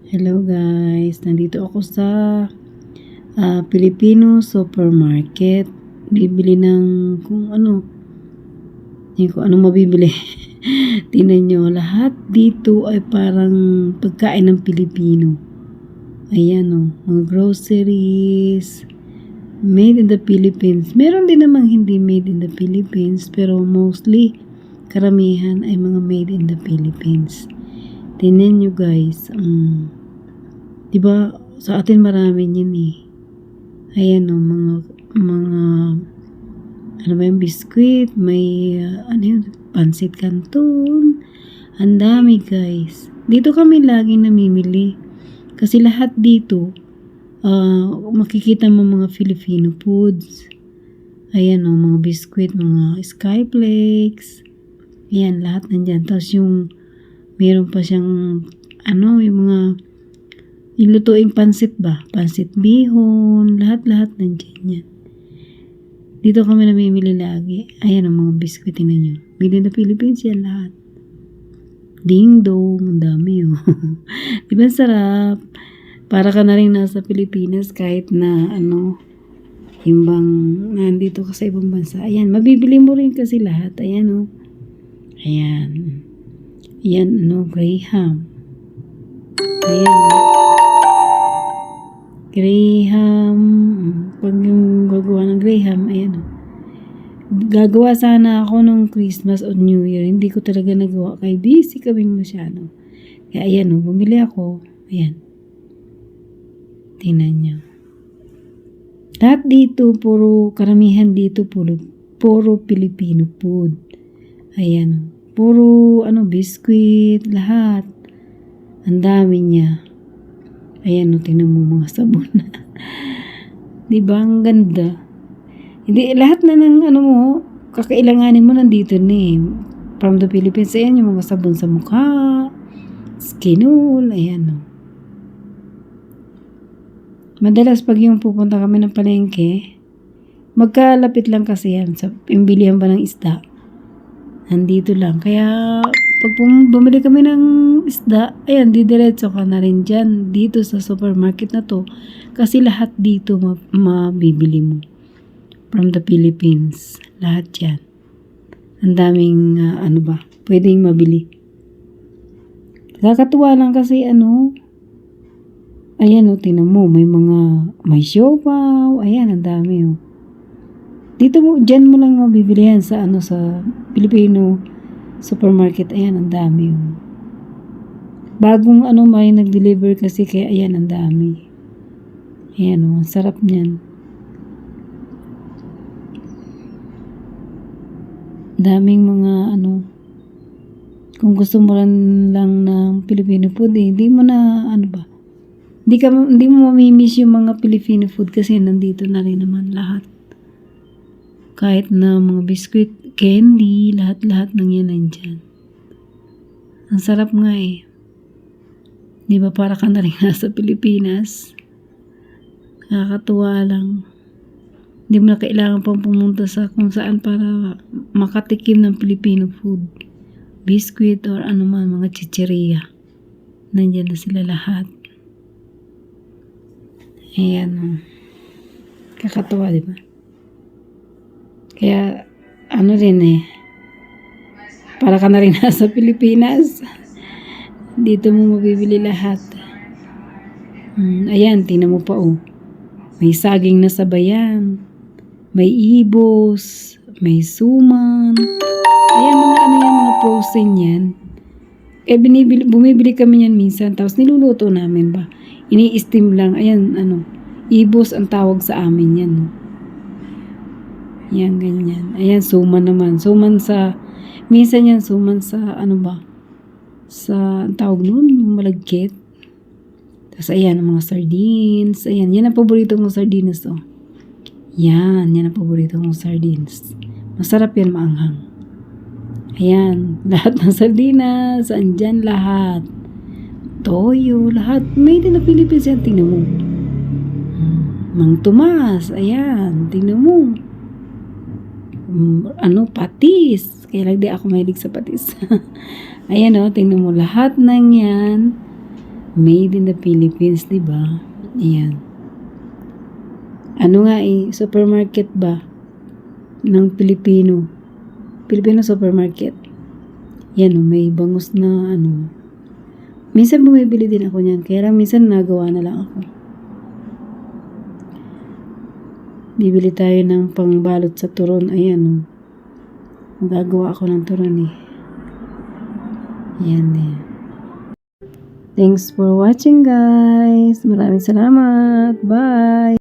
Hello guys, nandito ako sa Filipino supermarket. Bibili ng kung ano, hindi ko ano mabibili. Tingnan nyo, lahat dito ay parang pagkain ng Pilipino. Ayan o, mga groceries, made in the Philippines. Meron din namang hindi made in the Philippines, pero mostly, karamihan ay mga made in the Philippines. Tingnan nyo guys, diba sa atin marami yan eh. Ayan o, mga ano ba yung biskuit, may ano yun, pansit canton. Ang dami guys. Dito kami laging namimili. Kasi lahat dito, makikita mo mga Filipino foods. Ayan o, mga biskuit, mga skyflakes. Ayan, lahat nandyan. Tapos yung, meron pa siyang, ano, yung mga, yung lutuing pansit ba? Pansit bihon, lahat-lahat nandiyan yan. Dito kami namimili lagi. Ayan ang mga biskuit na nyo. Made in the Philippines yan lahat. Ding dong, ang dami oh. Diba sarap? Para ka na rin nasa Pilipinas kahit na ano, yung bang nandito ka sa ibang bansa. Ayan, mabibili mo rin kasi lahat. Ayan oh. Ayan. Ayan ano, Graham. Ayan. Graham. Pag yung gagawa ng Graham, ayan o. Gagawa sana ako nung Christmas o New Year. Hindi ko talaga nagawa. Kaya busy kaming masyado. Kaya ayan o, bumili ako. Ayan. Tingnan nyo. Lahat dito, karamihan dito, puro Filipino food. Ayan o. Puro, biskuit, lahat. Ang dami niya. Ayan o, tingnan mo mga sabon. Diba? Ang ganda. Hindi, lahat na ng kakailanganin mo nandito na eh. From the Philippines, ayan yung mga sabon sa mukha, skin oil, ayan o. Madalas pag yung pupunta kami ng palengke, magkalapit lang kasi yan sa pimbilihan ba ng isda. Nandito lang. Kaya pag bumili kami ng isda, ayan, didiretso ka na rin dyan, dito sa supermarket na to. Kasi lahat dito mabibili mo. From the Philippines. Lahat yan. Ang daming, pwedeng mabili. Nakakatuwa lang kasi ayan o, tinan mo, may siopaw, ayan, ang dami o. Dito mo, dyan mo lang mabibili yan sa sa Filipino supermarket. Ayan, ang dami o. Bagong may nag-deliver kasi kaya ayan, ang dami. Ayan o, ang sarap niyan. Daming mga kung gusto mo lang ng Filipino food hindi mo na hindi mo mamimiss yung mga Filipino food kasi nandito na rin naman lahat. Kahit na mga biscuit, candy, lahat-lahat ng yan nandyan. Ang sarap nga eh. Di ba para ka na rin nasa Pilipinas? Nakakatuwa lang. Hindi mo na kailangan pang pumunta sa kung saan para makatikim ng Filipino food. Biscuit or mga chicheria. Nandyan na sila lahat. Ayan. Kakatuwa, di ba? Kaya, rin eh. Para ka na rin nasa Pilipinas. Dito mo mabibili lahat. Ayan, tingnan mo pa oh. May saging na sabayan. May ibos. May suman. Ayan, mga frozen yan. Bumibili kami yan minsan. Tapos niluluto namin ba. Ini-steam lang. Ayan, ibos ang tawag sa amin yan. Yan, ganyan. Ayan, suman naman. Minsan yan, suman sa, sa, ang tawag nun, yung malagkit. Tapos, ayan, mga sardines. Ayan, yan ang paborito kong sardines, oh. Yan ang paborito kong sardines. Masarap yan, maanghang. Ayan, lahat ng sardinas, andyan lahat. Toyo, lahat. Made in the Philippines yan, tingnan mo. Mang Tomas, ayan, tingnan mo. Patis. Kaya lang di ako mahilig sa patis. Ayan o, tingnan mo lahat ng yan. Made in the Philippines, di ba? Ayan. Ano nga supermarket ba ng Pilipino? Filipino supermarket. Yan may bangus na Minsan bumibili din ako niyan. Kaya lang minsan nagawa na lang ako. Bibili tayo ng pangbalot sa turon. Ayan Magagawa ako ng turon Yan Thanks for watching guys. Maraming salamat. Bye.